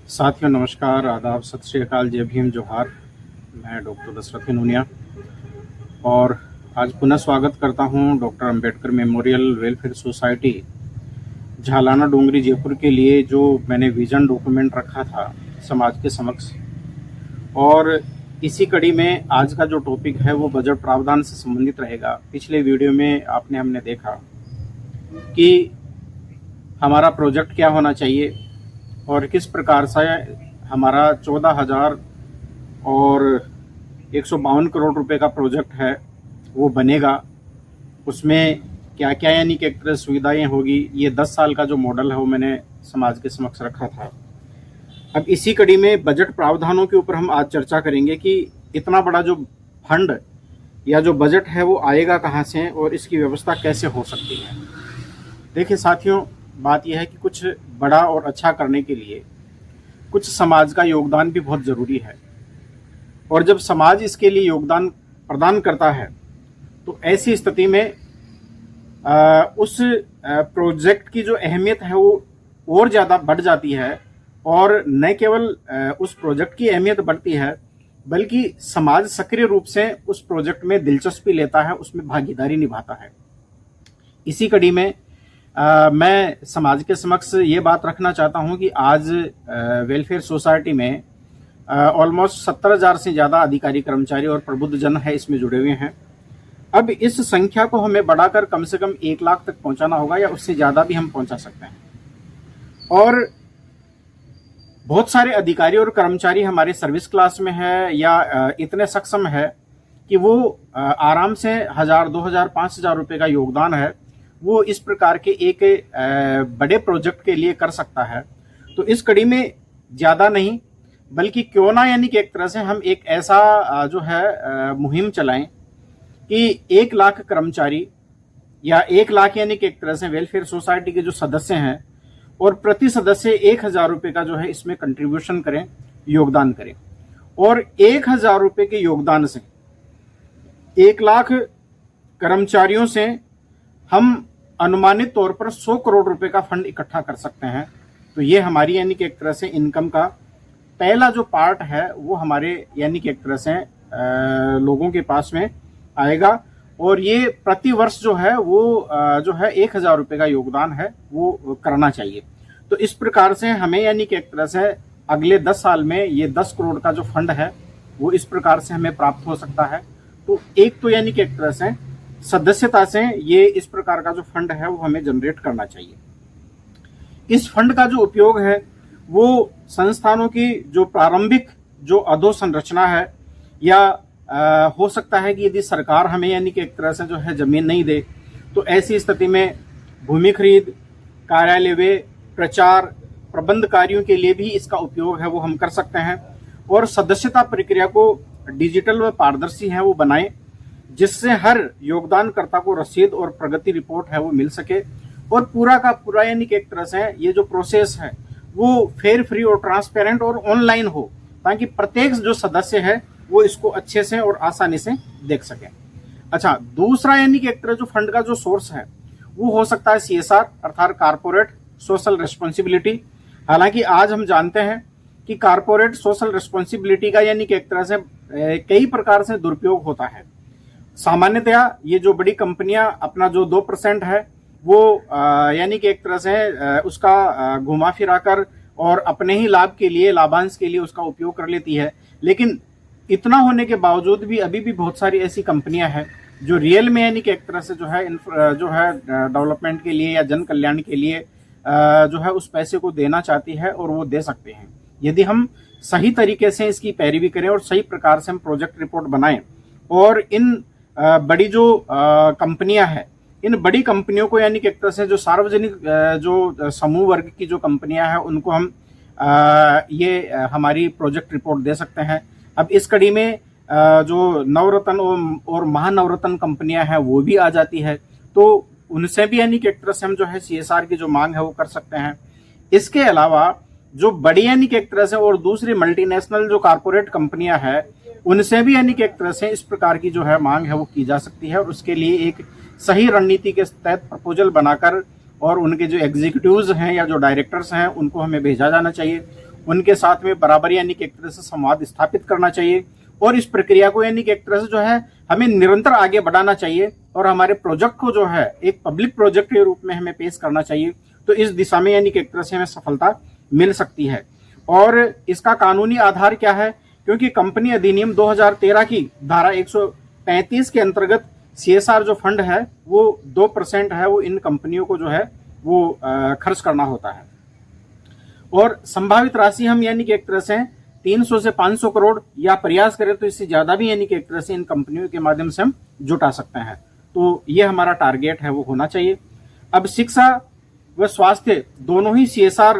साथियों नमस्कार, आदाब, सत श्री अकाल, जय भीम, जोहार। मैं डॉक्टर दशरथ नूनिया और आज पुनः स्वागत करता हूं doctor Ambedkar memorial welfare society Jhalana Dongri Jaipur के लिए जो मैंने विजन डॉक्यूमेंट रखा था समाज के समक्ष। और इसी कड़ी में आज का जो टॉपिक है वो बजट प्रावधान से संबंधित रहेगा। पिछले वीडियो में हमने देखा कि हमारा प्रोजेक्ट क्या होना चाहिए और किस प्रकार से हमारा 14,000 और 152 करोड़ रुपए का प्रोजेक्ट है वो बनेगा। उसमें क्या क्या यानी कि एक तरह सुविधाएं होगी। ये 10 साल का जो मॉडल है वो मैंने समाज के समक्ष रखा था। अब इसी कड़ी में बजट प्रावधानों के ऊपर हम आज चर्चा करेंगे कि इतना बड़ा जो फंड या जो बजट है वो आएगा कहाँ से और इसकी व्यवस्था कैसे हो सकती है। देखिए साथियों, बात यह है कि कुछ बड़ा और अच्छा करने के लिए कुछ समाज का योगदान भी बहुत ज़रूरी है। और जब समाज इसके लिए योगदान प्रदान करता है तो ऐसी स्थिति में उस प्रोजेक्ट की जो अहमियत है वो और ज़्यादा बढ़ जाती है। और न केवल उस प्रोजेक्ट की अहमियत बढ़ती है बल्कि समाज सक्रिय रूप से उस प्रोजेक्ट में दिलचस्पी लेता है, उसमें भागीदारी निभाता है। इसी कड़ी में मैं समाज के समक्ष ये बात रखना चाहता हूं कि आज वेलफेयर सोसाइटी में ऑलमोस्ट 70,000 से ज़्यादा अधिकारी, कर्मचारी और प्रबुद्ध जन है इसमें जुड़े हुए हैं। अब इस संख्या को हमें बढ़ाकर कम से कम 1 लाख तक पहुंचाना होगा या उससे ज़्यादा भी हम पहुंचा सकते हैं। और बहुत सारे अधिकारी और कर्मचारी हमारे सर्विस क्लास में है या इतने सक्षम है कि वो आराम से 1,000, 2,000, 5,000 रुपये का योगदान है वो इस प्रकार के एक बड़े प्रोजेक्ट के लिए कर सकता है। तो इस कड़ी में ज़्यादा नहीं बल्कि क्यों ना यानी कि एक तरह से हम एक ऐसा जो है मुहिम चलाएं कि 1 लाख कर्मचारी या 1 लाख यानी कि एक तरह से वेलफेयर सोसाइटी के जो सदस्य हैं और प्रति सदस्य 1,000 रुपये का जो है इसमें कंट्रीब्यूशन करें, योगदान करें। और 1,000 रुपये के योगदान से 1 लाख कर्मचारियों से हम अनुमानित तौर पर 100 करोड़ रुपए का फंड इकट्ठा कर सकते हैं। तो ये हमारी यानी कि एक तरह से इनकम का पहला जो पार्ट है वो हमारे यानी कि एक तरह से लोगों के पास में आएगा। और ये प्रति वर्ष जो है वो जो है 1,000 रुपये का योगदान है वो करना चाहिए। तो इस प्रकार से हमें यानी कि एक तरह से अगले 10 साल में ये 10 करोड़ का जो फंड है वो इस प्रकार से हमें प्राप्त हो सकता है। तो एक तो यानी कि एक तरह से सदस्यता से ये इस प्रकार का जो फंड है वो हमें जनरेट करना चाहिए। इस फंड का जो उपयोग है वो संस्थानों की जो प्रारंभिक जो अधोसंरचना है या हो सकता है कि यदि सरकार हमें यानी कि एक तरह से जो है जमीन नहीं दे तो ऐसी स्थिति में भूमि खरीद, कार्यालय व्यय, प्रचार, प्रबंध कार्यों के लिए भी इसका उपयोग है वो हम कर सकते हैं। और सदस्यता प्रक्रिया को डिजिटल व पारदर्शी है वो बनाएं जिससे हर योगदानकर्ता को रसीद और प्रगति रिपोर्ट है वो मिल सके और पूरा का पूरा यानी कि एक तरह से ये जो प्रोसेस है वो फेयर, फ्री और ट्रांसपेरेंट और ऑनलाइन हो ताकि प्रत्येक जो सदस्य है वो इसको अच्छे से और आसानी से देख सके। अच्छा, दूसरा यानी कि एक तरह जो फंड का जो सोर्स है वो हो सकता है CSR अर्थात कारपोरेट सोशल रिस्पॉन्सिबिलिटी। हालांकि आज हम जानते हैं कि कारपोरेट सोशल रिस्पॉन्सिबिलिटी का यानी कि एक तरह से कई प्रकार से दुरुपयोग होता है। सामान्यतया ये जो बड़ी कंपनियां अपना जो 2% है वो यानी कि एक तरह से उसका घुमा फिरा कर और अपने ही लाभ के लिए, लाभांश के लिए उसका उपयोग कर लेती है। लेकिन इतना होने के बावजूद भी अभी भी बहुत सारी ऐसी कंपनियां हैं जो रियल में यानी कि एक तरह से जो है डेवलपमेंट के लिए या जन कल्याण के लिए जो है उस पैसे को देना चाहती है और वो दे सकते हैं यदि हम सही तरीके से इसकी पैरवी करें और सही प्रकार से हम प्रोजेक्ट रिपोर्ट बनाएं। और इन बड़ी जो कंपनियां हैं, इन बड़ी कंपनियों को यानी कि एक तरह से जो सार्वजनिक जो समूह वर्ग की जो कंपनियां हैं उनको हम ये हमारी प्रोजेक्ट रिपोर्ट दे सकते हैं। अब इस कड़ी में जो नवरत्न और महानवरत्न कंपनियां हैं वो भी आ जाती है तो उनसे भी यानी कि एक तरह से हम जो है CSR की जो मांग है वो कर सकते हैं। इसके अलावा जो बड़ी यानी कि एक तरह से और दूसरी मल्टीनेशनल जो कारपोरेट कंपनियां हैं उनसे भी यानी कि एक तरह से इस प्रकार की जो है मांग है वो की जा सकती है। और उसके लिए एक सही रणनीति के तहत प्रपोजल बनाकर और उनके जो एग्जीक्यूटिव्स हैं या जो डायरेक्टर्स हैं उनको हमें भेजा जाना चाहिए उनके साथ में बराबर यानी कि एक तरह से संवाद स्थापित करना चाहिए और इस प्रक्रिया को यानी कि एक तरह से जो है हमें निरंतर आगे बढ़ाना चाहिए और हमारे प्रोजेक्ट को जो है एक पब्लिक प्रोजेक्ट के रूप में हमें पेश करना चाहिए। तो इस दिशा में यानी कि एक तरह से हमें सफलता मिल सकती है। और इसका कानूनी आधार क्या है? क्योंकि कंपनी अधिनियम 2013 की धारा 135 के अंतर्गत CSR जो फंड है वो 2% है, वो इन कंपनियों को जो है वो खर्च करना होता है और संभावित राशि हम यानी कि एक तरह से 300 से 500 करोड़ या प्रयास करें तो इससे ज्यादा भी यानी कि एक तरह से इन कंपनियों के माध्यम से हम जुटा सकते हैं। तो ये हमारा टारगेट है वो होना चाहिए। अब शिक्षा व स्वास्थ्य दोनों ही CSR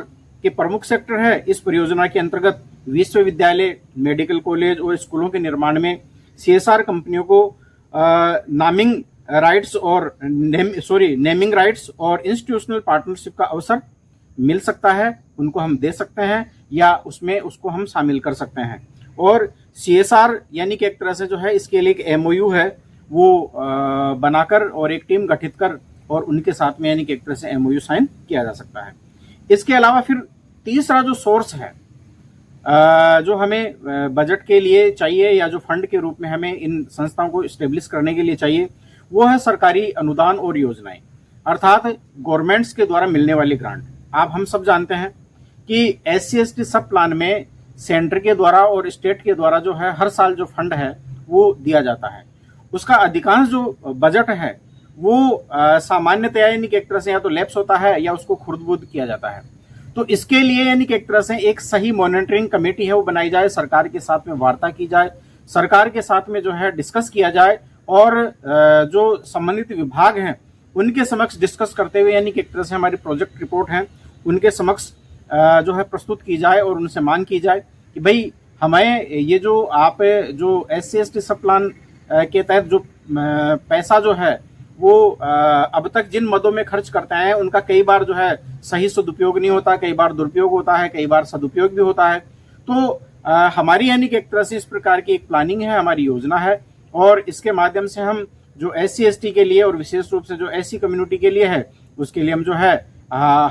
के प्रमुख सेक्टर है। इस परियोजना के अंतर्गत विश्वविद्यालय, मेडिकल कॉलेज और स्कूलों के निर्माण में CSR कंपनियों को नेमिंग राइट्स और इंस्टीट्यूशनल पार्टनरशिप का अवसर मिल सकता है, उनको हम दे सकते हैं या उसमें उसको हम शामिल कर सकते हैं। और CSR यानी कि एक तरह से जो है इसके लिए एक MOU है वो बनाकर और एक टीम गठित कर और उनके साथ में यानी कि एक तरह से MOU साइन किया जा सकता है। इसके अलावा फिर तीसरा जो सोर्स है जो हमें बजट के लिए चाहिए या जो फंड के रूप में हमें इन संस्थाओं को स्टेब्लिश करने के लिए चाहिए वो है सरकारी अनुदान और योजनाएं, अर्थात गवर्नमेंट्स के द्वारा मिलने वाली ग्रांट। आप हम सब जानते हैं कि SC/ST सब प्लान में सेंटर के द्वारा और स्टेट के द्वारा जो है हर साल जो फंड है वो दिया जाता है। उसका अधिकांश जो बजट है वो सामान्यतया यानी कि एक तरह से या तो लैप्स होता है या उसको खुर्द-बुर्द किया जाता है। तो इसके लिए यानी कि एक तरह से एक सही मॉनिटरिंग कमेटी है वो बनाई जाए, सरकार के साथ में वार्ता की जाए, सरकार के साथ में जो है डिस्कस किया जाए और जो संबंधित विभाग हैं उनके समक्ष डिस्कस करते हुए यानी कि एक तरह से हमारी प्रोजेक्ट रिपोर्ट है उनके समक्ष जो है प्रस्तुत की जाए और उनसे मांग की जाए कि भाई हमें ये जो आप जो SC/ST सब प्लान के तहत जो पैसा जो है वो अब तक जिन मदों में खर्च करते हैं उनका कई बार जो है सही सदुपयोग नहीं होता, कई बार दुरुपयोग होता है, कई बार सदुपयोग भी होता है। तो हमारी यानी कि एक तरह से इस प्रकार की एक प्लानिंग है, हमारी योजना है और इसके माध्यम से हम जो SC/ST के लिए और विशेष रूप से जो SC कम्युनिटी के लिए है उसके लिए हम जो है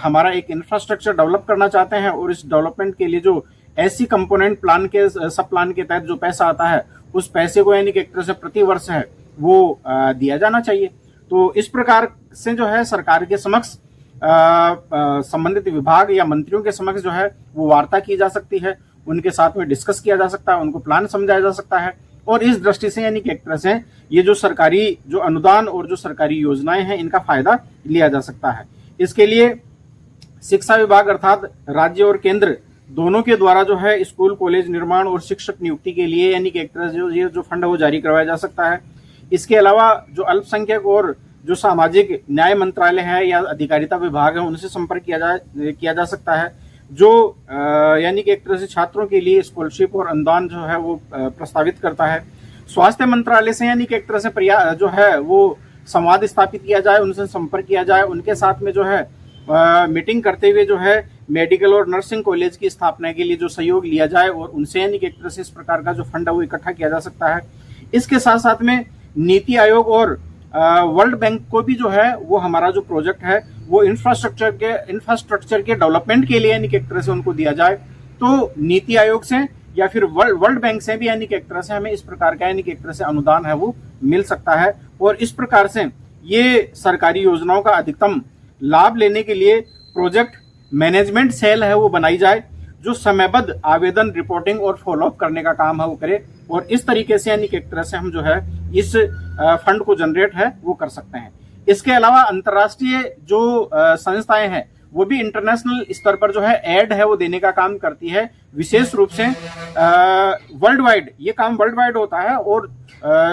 हमारा एक इंफ्रास्ट्रक्चर डेवलप करना चाहते हैं और इस डेवलपमेंट के लिए जो SC कंपोनेंट प्लान के सब प्लान के तहत जो पैसा आता है उस पैसे को यानी कि एक तरह से प्रति वर्ष है वो दिया जाना चाहिए। तो इस प्रकार से जो है सरकार के समक्ष संबंधित विभाग या मंत्रियों के समक्ष जो है वो वार्ता की जा सकती है, उनके साथ में डिस्कस किया जा सकता है, उनको प्लान समझाया जा सकता है और इस दृष्टि से यानी कि एक तरह से ये जो सरकारी जो अनुदान और जो सरकारी योजनाएं हैं इनका फायदा लिया जा सकता है। इसके लिए शिक्षा विभाग अर्थात राज्य और केंद्र दोनों के द्वारा जो है स्कूल कॉलेज निर्माण और शिक्षक नियुक्ति के लिए यानी कि एक तरह से ये जो फंड है वो जारी करवाया जा सकता है। इसके अलावा जो अल्पसंख्यक और जो सामाजिक न्याय मंत्रालय है या अधिकारिता विभाग है उनसे संपर्क किया जा सकता है जो यानी कि एक तरह से छात्रों के लिए स्कॉलरशिप और अनुदान जो है वो प्रस्तावित करता है। स्वास्थ्य मंत्रालय से यानी कि एक तरह से जो है वो संवाद स्थापित किया जाए, उनसे संपर्क किया जाए, उनके साथ में जो है मीटिंग करते हुए जो है मेडिकल और नर्सिंग कॉलेज की स्थापना के लिए जो सहयोग लिया जाए और उनसे यानी कि एक तरह से इस प्रकार का जो फंड है वो इकट्ठा किया जा सकता है। इसके साथ साथ में नीति आयोग और वर्ल्ड बैंक को भी जो है वो हमारा जो प्रोजेक्ट है वो इंफ्रास्ट्रक्चर के डेवलपमेंट के लिए यानी कि एक तरह से उनको दिया जाए। तो नीति आयोग से या फिर वर्ल्ड बैंक से भी यानी कि एक तरह से हमें इस प्रकार का यानी कि एक तरह से अनुदान है वो मिल सकता है और इस प्रकार से ये सरकारी योजनाओं का अधिकतम लाभ लेने के लिए प्रोजेक्ट मैनेजमेंट सेल है वो बनाई जाए जो समयबद्ध आवेदन, रिपोर्टिंग और फॉलोअप करने का काम है वो करे और इस तरीके से यानी कि एक तरह से हम जो है इस फंड को जनरेट है वो कर सकते हैं। इसके अलावा अंतर्राष्ट्रीय जो संस्थाएं हैं वो भी इंटरनेशनल स्तर पर जो है एड है वो देने का काम करती है, विशेष रूप से वर्ल्ड वाइड ये काम वर्ल्ड वाइड होता है और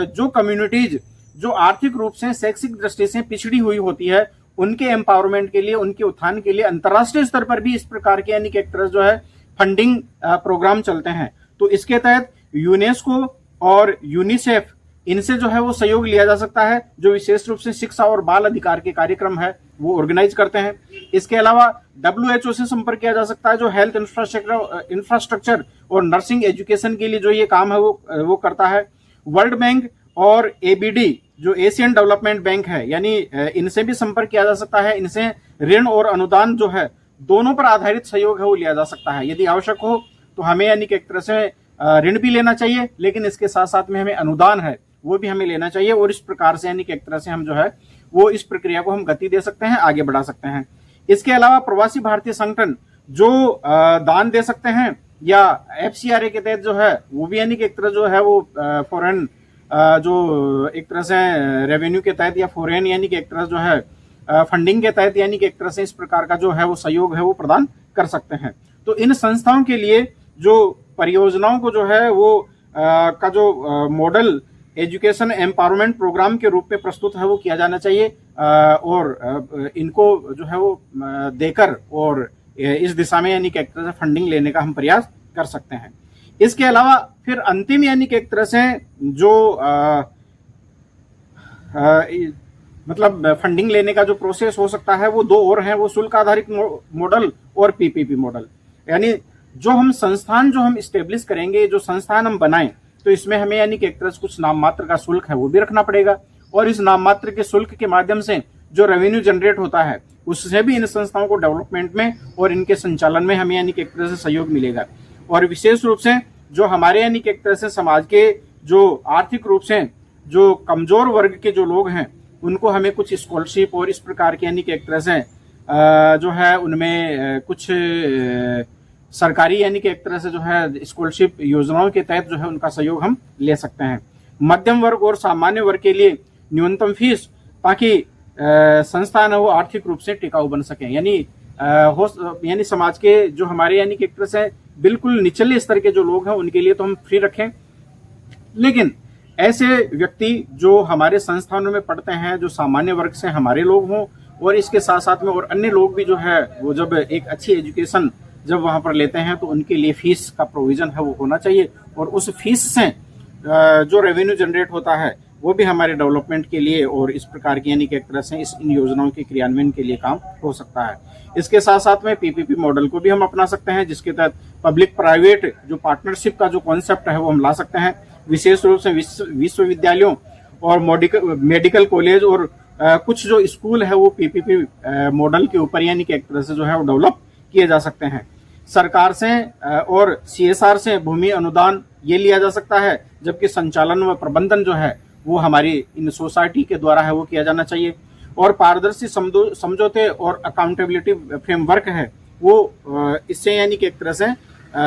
जो कम्युनिटीज जो आर्थिक रूप से शैक्षिक दृष्टि से पिछड़ी हुई होती है उनके एम्पावरमेंट के लिए, उनके उत्थान के लिए अंतर्राष्ट्रीय स्तर पर भी इस प्रकार के यानी कि एक तरह जो है फंडिंग प्रोग्राम चलते हैं। तो इसके तहत यूनेस्को और यूनिसेफ इनसे जो है वो सहयोग लिया जा सकता है जो विशेष रूप से शिक्षा और बाल अधिकार के कार्यक्रम है वो ऑर्गेनाइज करते हैं। इसके अलावा WHO से संपर्क किया जा सकता है जो हेल्थ इंफ्रास्ट्रक्चर और नर्सिंग एजुकेशन के लिए जो ये काम है वो करता है। वर्ल्ड बैंक और ABD जो एशियन डेवलपमेंट बैंक है यानी इनसे भी संपर्क किया जा सकता है। इनसे ऋण और अनुदान जो है दोनों पर आधारित सहयोग है वो लिया जा सकता है। यदि आवश्यक हो तो हमें यानी कि एक तरह से ऋण भी लेना चाहिए, लेकिन इसके साथ साथ में हमें अनुदान है वो भी हमें लेना चाहिए, और इस प्रकार से यानी कि एक तरह से हम जो है वो इस प्रक्रिया को हम गति दे सकते हैं, आगे बढ़ा सकते हैं। इसके अलावा प्रवासी भारतीय संगठन जो दान दे सकते हैं, या FCRA के तहत जो है वो भी यानी कि एक तरह जो है वो फॉरेन जो एक तरह से रेवेन्यू के तहत या फॉरेन यानी कि एक तरह जो है फंडिंग के तहत यानी कि एक तरह से इस प्रकार का जो है वो सहयोग है वो प्रदान कर सकते हैं। तो इन संस्थाओं के लिए जो परियोजनाओं को जो है वो का जो मॉडल एजुकेशन एम्पावरमेंट प्रोग्राम के रूप में प्रस्तुत है वो किया जाना चाहिए, और इनको जो है वो देकर और इस दिशा में यानी कि एक तरह से फंडिंग लेने का हम प्रयास कर सकते हैं। इसके अलावा फिर अंतिम यानी कि एक तरह से जो मतलब फंडिंग लेने का जो प्रोसेस हो सकता है वो दो और हैं, वो शुल्क आधारित मॉडल और PPP मॉडल। यानी जो हम संस्थान जो हम इस्टेब्लिश करेंगे, जो संस्थान हम बनाएं, तो इसमें हमें यानी कि एक तरह से कुछ नाम मात्र का शुल्क है वो भी रखना पड़ेगा, और इस नाम मात्र के शुल्क के माध्यम से जो रेवेन्यू जनरेट होता है उससे भी इन संस्थाओं को डेवलपमेंट में और इनके संचालन में हमें यानी कि एक तरह से सहयोग मिलेगा। और विशेष रूप से जो हमारे यानी कि एक तरह से समाज के जो आर्थिक रूप से जो कमजोर वर्ग के जो लोग हैं उनको हमें कुछ स्कॉलरशिप और इस प्रकार के यानी कि एक तरह से जो है उनमें कुछ सरकारी यानी कि एक तरह से जो है स्कॉलरशिप योजनाओं के तहत जो है उनका सहयोग हम ले सकते हैं। मध्यम वर्ग और सामान्य वर्ग के लिए न्यूनतम फीस, ताकि संस्थान है वो आर्थिक रूप से टिकाऊ बन सके, यानी समाज के जो हमारे यानी कि एक तरह से बिल्कुल निचले स्तर के जो लोग हैं उनके लिए तो हम फ्री रखें, लेकिन ऐसे व्यक्ति जो हमारे संस्थानों में पढ़ते हैं, जो सामान्य वर्ग से हमारे लोग हों, और इसके साथ साथ में और अन्य लोग भी जो है वो जब एक अच्छी एजुकेशन जब वहां पर लेते हैं तो उनके लिए फीस का प्रोविजन है वो होना चाहिए, और उस फीस से जो रेवेन्यू जनरेट होता है वो भी हमारे डेवलपमेंट के लिए और इस प्रकार की यानी कि एक तरह से इन योजनाओं के क्रियान्वयन के लिए काम हो सकता है। इसके साथ साथ में PPP मॉडल को भी हम अपना सकते हैं, जिसके तहत पब्लिक प्राइवेट जो पार्टनरशिप का जो कॉन्सेप्ट है वो हम ला सकते हैं। विशेष रूप से विश्वविद्यालयों और मेडिकल कॉलेज और कुछ जो स्कूल है वो PPP मॉडल के ऊपर यानी कि एक तरह से जो है वो डेवलप किए जा सकते हैं। सरकार से और CSR से भूमि अनुदान ये लिया जा सकता है, जबकि संचालन व प्रबंधन जो है वो हमारी इन सोसाइटी के द्वारा है वो किया जाना चाहिए। और पारदर्शी समझौते और अकाउंटेबिलिटी फ्रेमवर्क है वो इससे यानी कि एक तरह से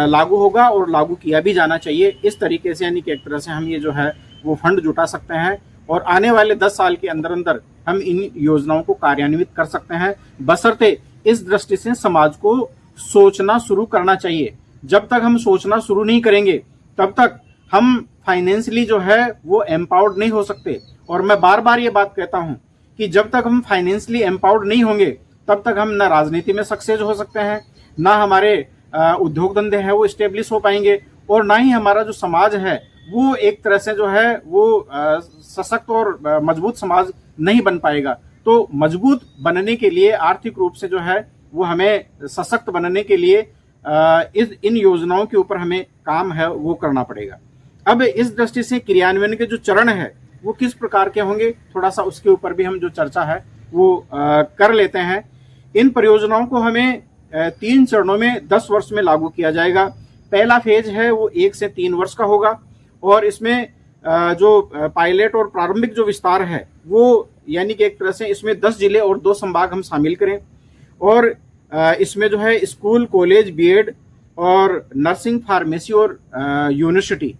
लागू होगा और लागू किया भी जाना चाहिए। इस तरीके से यानी कि एक तरह से हम ये जो है वो फंड जुटा सकते हैं, और आने वाले 10 साल के अंदर अंदर हम इन योजनाओं को कार्यान्वित कर सकते हैं, बशर्ते इस दृष्टि से समाज को सोचना शुरू करना चाहिए। जब तक हम सोचना शुरू नहीं करेंगे तब तक हम फाइनेंशियली जो है वो एम्पावर्ड नहीं हो सकते। और मैं बार बार ये बात कहता हूं कि जब तक हम फाइनेंशियली एम्पावर्ड नहीं होंगे तब तक हम ना राजनीति में सक्सेस हो सकते हैं, ना हमारे उद्योग धंधे हैं वो स्टेब्लिश हो पाएंगे, और ना ही हमारा जो समाज है वो एक तरह से जो है वो सशक्त और मजबूत समाज नहीं बन पाएगा। तो मजबूत बनने के लिए, आर्थिक रूप से जो है वो हमें सशक्त बनने के लिए इन योजनाओं के ऊपर हमें काम है वो करना पड़ेगा। अब इस दृष्टि से क्रियान्वयन के जो चरण है वो किस प्रकार के होंगे, थोड़ा सा उसके ऊपर भी हम जो चर्चा है वो कर लेते हैं। इन परियोजनाओं को हमें 3 चरणों में 10 वर्ष में लागू किया जाएगा। पहला फेज है वो 1 से 3 वर्ष का होगा, और इसमें जो पायलट और प्रारंभिक जो विस्तार है वो यानी कि एक तरह से इसमें 10 जिले और 2 संभाग हम शामिल करें, और इसमें जो है स्कूल, कॉलेज, BEd और नर्सिंग, फार्मेसी और यूनिवर्सिटी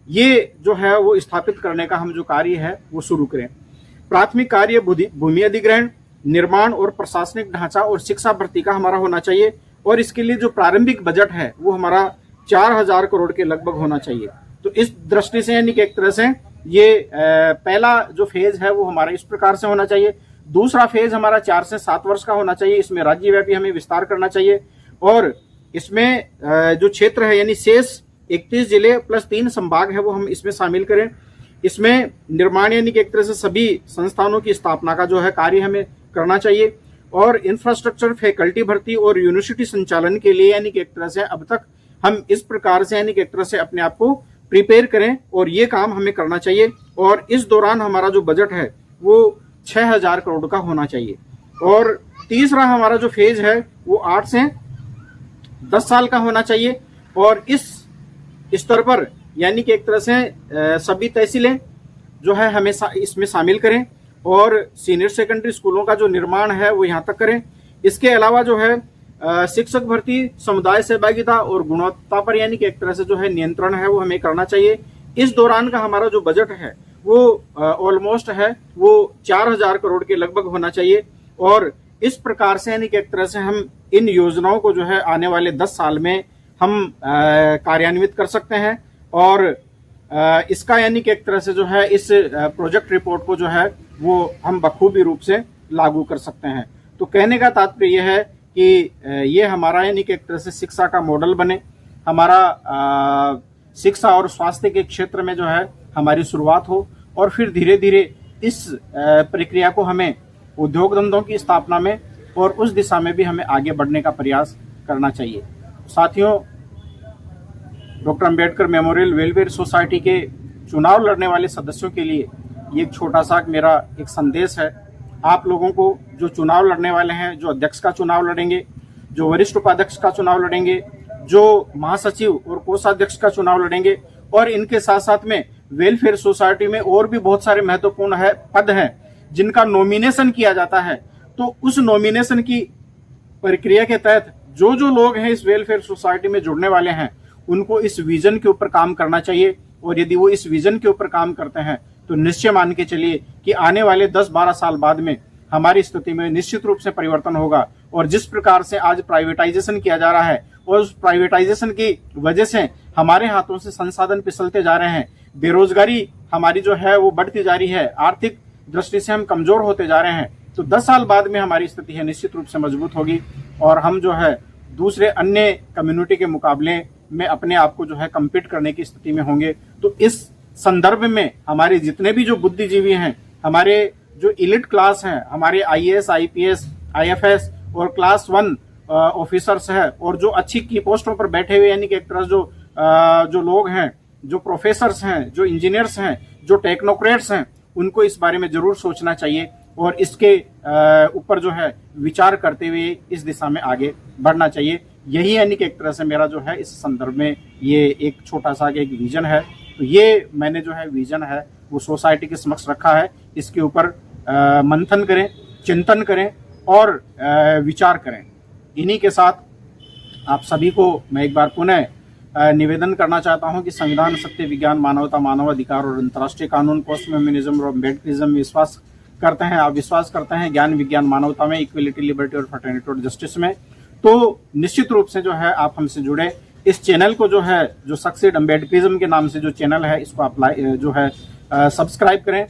ये जो है वो स्थापित करने का हम जो कार्य है वो शुरू करें। प्राथमिक कार्य भूमि अधिग्रहण, निर्माण और प्रशासनिक ढांचा और शिक्षा भर्ती का हमारा होना चाहिए, और इसके लिए जो प्रारंभिक बजट है वो हमारा 4000 करोड़ के लगभग होना चाहिए। तो इस दृष्टि से यानी कि एक तरह से ये पहला जो फेज है वो हमारा इस प्रकार से होना चाहिए। दूसरा फेज हमारा 4 से 7 वर्ष का होना चाहिए, इसमें राज्यव्यापी हमें विस्तार करना चाहिए, और इसमें जो क्षेत्र है यानी शेष 31 जिले प्लस 3 संभाग है वो हम इसमें शामिल करें। इसमें निर्माण यानी कि एक तरह से सभी संस्थानों की स्थापना का जो है कार्य हमें करना चाहिए, और इंफ्रास्ट्रक्चर, फैकल्टी भर्ती और यूनिवर्सिटी संचालन के लिए यानी कि एक तरह से अब तक हम इस प्रकार से यानी कि एक तरह से अपने आप को प्रिपेयर करें, और ये काम हमें करना चाहिए। और इस दौरान हमारा जो बजट है वो 6000 करोड़ का होना चाहिए। और तीसरा हमारा जो फेज है वो 8 से 10 साल का होना चाहिए। और इस स्तर पर यानी कि एक तरह से सभी तहसीलें जो है हमें इसमें शामिल करें और सीनियर सेकेंडरी स्कूलों का जो निर्माण है वो यहाँ तक करें। इसके अलावा जो है शिक्षक भर्ती, समुदाय सहभागिता और गुणवत्ता पर यानी कि एक तरह से जो है नियंत्रण है वो हमें करना चाहिए। इस दौरान का हमारा जो बजट है वो ऑलमोस्ट है वो 4000 करोड़ के लगभग होना चाहिए। और इस प्रकार से यानी कि एक तरह से हम इन योजनाओं को जो है आने वाले 10 साल में हम कार्यान्वित कर सकते हैं। और इसका यानी कि एक तरह से जो है इस प्रोजेक्ट रिपोर्ट को जो है वो हम बखूबी रूप से लागू कर सकते हैं। तो कहने का तात्पर्य यह है कि ये हमारा यानी कि एक तरह से शिक्षा का मॉडल बने। हमारा शिक्षा और स्वास्थ्य के क्षेत्र में जो है हमारी शुरुआत हो और फिर धीरे धीरे इस प्रक्रिया को हमें उद्योग धंधों की स्थापना में और उस दिशा में भी हमें आगे बढ़ने का प्रयास करना चाहिए। साथियों, doctor Ambedkar memorial welfare society के चुनाव लड़ने वाले सदस्यों के लिए ये एक छोटा सा मेरा एक संदेश है। आप लोगों को जो चुनाव लड़ने वाले हैं, जो अध्यक्ष का चुनाव लड़ेंगे, जो वरिष्ठ उपाध्यक्ष का चुनाव लड़ेंगे, जो महासचिव और कोषाध्यक्ष का चुनाव लड़ेंगे, और इनके साथ साथ में वेलफेयर सोसाइटी में और भी बहुत सारे महत्वपूर्ण पद हैं जिनका नॉमिनेशन किया जाता है। तो उस नॉमिनेशन की प्रक्रिया के तहत जो जो लोग हैं इस वेलफेयर सोसाइटी में जुड़ने वाले हैं उनको इस विजन के ऊपर काम करना चाहिए। और यदि वो इस विजन के ऊपर काम करते हैं तो निश्चय मान के चलिए कि आने वाले 10-12 साल बाद में हमारी स्थिति में निश्चित रूप से परिवर्तन होगा। और जिस प्रकार से आज प्राइवेटाइजेशन किया जा रहा है और उस प्राइवेटाइजेशन की वजह से हमारे हाथों से संसाधन फिसलते जा रहे हैं, बेरोजगारी हमारी जो है वो बढ़ती जा रही है, आर्थिक दृष्टि से हम कमजोर होते जा रहे हैं, तो 10 साल बाद में हमारी स्थिति है निश्चित रूप से मजबूत होगी और हम जो है दूसरे अन्य कम्युनिटी के मुकाबले में अपने आप को जो है कम्पीट करने की स्थिति में होंगे। तो इस संदर्भ में हमारे जितने भी जो बुद्धिजीवी हैं, हमारे जो इलिट क्लास हैं, हमारे IAS, IPS, IFS और क्लास 1 ऑफिसर्स हैं और जो अच्छी की पोस्टों पर बैठे हुए यानी कि एक तरह जो लोग हैं, जो प्रोफेसर्स हैं, जो इंजीनियर्स हैं, जो टेक्नोक्रेट्स हैं, उनको इस बारे में जरूर सोचना चाहिए और इसके ऊपर जो है विचार करते हुए इस दिशा में आगे बढ़ना चाहिए। यही यानी कि एक तरह से मेरा जो है इस संदर्भ में ये एक छोटा सा एक विजन है। तो ये मैंने जो है विजन है वो सोसाइटी के समक्ष रखा है। इसके ऊपर मंथन करें, चिंतन करें और विचार करें। इन्हीं के साथ आप सभी को मैं एक बार पुनः निवेदन करना चाहता हूं कि संविधान, सत्य, विज्ञान, मानवता, मानवाधिकार और अंतर्राष्ट्रीय कानून, पोस्ट फेमिनिज्म और अम्बेडकरिज्म में विश्वास करते हैं। आप विश्वास करते हैं ज्ञान, विज्ञान, मानवता में, इक्वलिटी, लिबर्टी और फ्रेटर्निटी और जस्टिस में, तो निश्चित रूप से जो है आप हमसे जुड़े। इस चैनल को जो है जो सक्सेड अम्बेडकरिज्म के नाम से जो चैनल है इसको आप जो है सब्सक्राइब करें।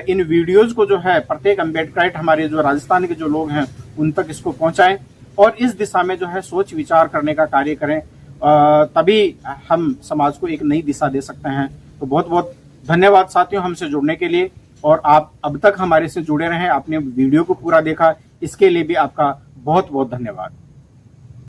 इन वीडियोज को जो है प्रत्येक अम्बेडकराइट हमारे जो राजस्थान के जो लोग हैं उन तक इसको पहुंचाएं और इस दिशा में जो है सोच विचार करने का कार्य करें। तभी हम समाज को एक नई दिशा दे सकते हैं। तो बहुत बहुत धन्यवाद साथियों हमसे जुड़ने के लिए, और आप अब तक हमारे से जुड़े रहे, आपने वीडियो को पूरा देखा, इसके लिए भी आपका बहुत बहुत धन्यवाद।